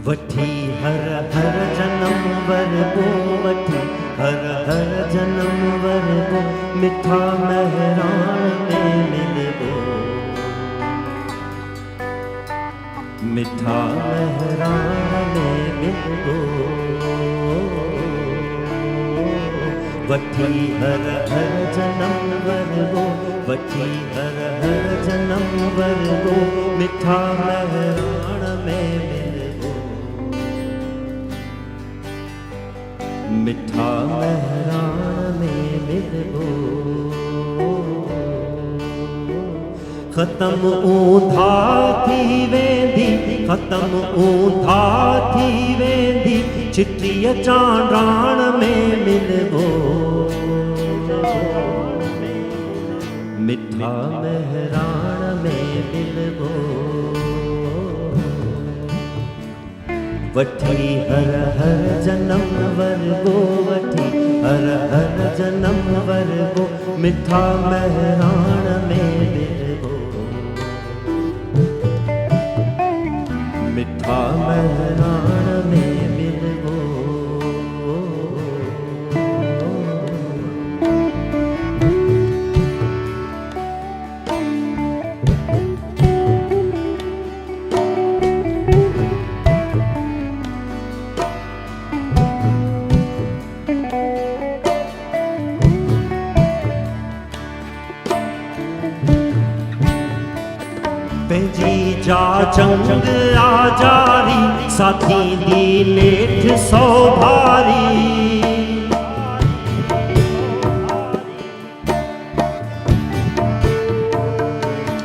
वठी हर हर जन्म वर बो वठी हर हर जन्म वर बो मिठा महरान में मिलबो मिठा महरान में मिलबो वठी हर हर जन्म वर बो वठी हर हर जन्म वर बो मिठा महरान में मिलबो मिठा महरान में मिलबो खत्म ऊंधा थी वेंदी खत्म ऊंधा थी वेंदी चिट्ठीअ चांडाण में मिलबो मिठा महरान में मिलबो वठी हर हर जन्म वरबो वठी हर हर जन्म वरबो मिठा महरान में मिलबो मिठा महरान में मिलबो पंहिंजी जा जंग आजारी साथी दी लेठ सौ भारी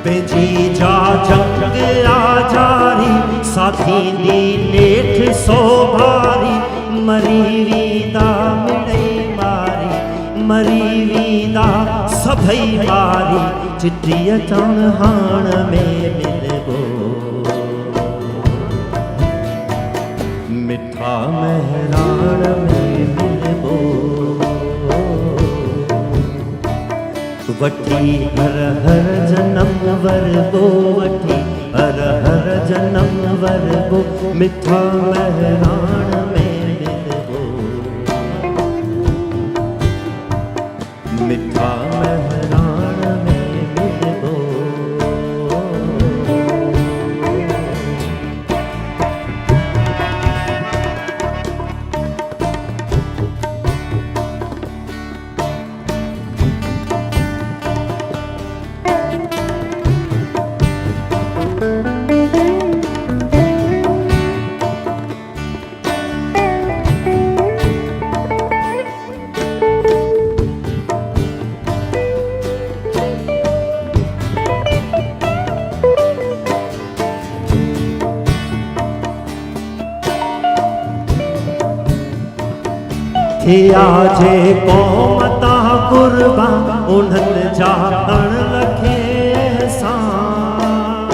पंहिंजी जा जंग आजारी साथी दी लेठ सौ भारी मरी वींदा मिड़ई मारी मरी वींदा सभई मारी चिट्ठीअ चांडाण में मिलबो मिठा महरान में मिलबो वठी हर हर जन्म वरबो वठी हर हर जन्म वरबो मिठा महरान में मिलबो मिठा महरान में मिलबो थिया जे क़ौम तां क़ुर्बान उन्हनि जा अण लखे एहसान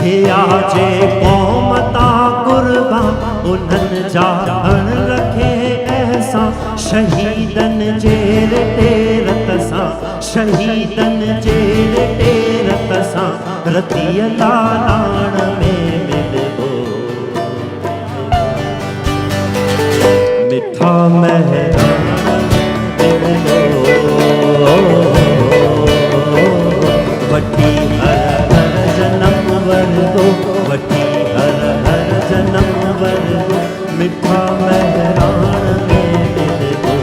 थिया जे क़ौम तां क़ुर्बान उन्हनि जा अण लखे एहसान शहीदनि जे रत सां शहीदनि जे रत सां रतीअ लालाण में मिठा महरान मिलबो वठी हर हर जन्म वरबो वठी हर हर जन्म वरबो मिठा महरान में मिलबो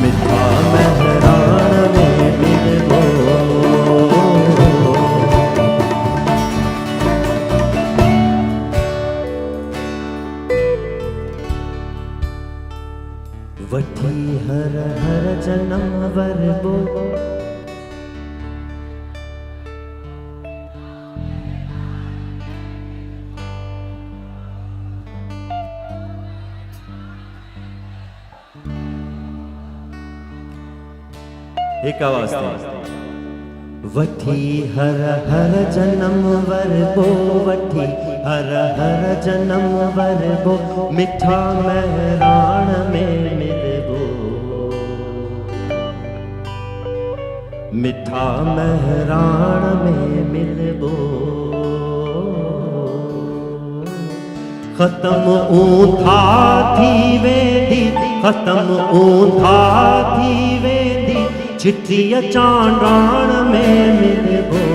मिठा महरान में मिलबो वठी हर हर जन्म वरबो एक आवाज वठी हर हर जन्म वरबो वठी हर हर जन्म वरबो मिठा महरान में मिलबो मिठा महराण में मिलबो। खत्म ऊंधा थी वेंदी, खत्म ऊंधा थी वेंदी, चिट्ठी चांडाण में मिलबो।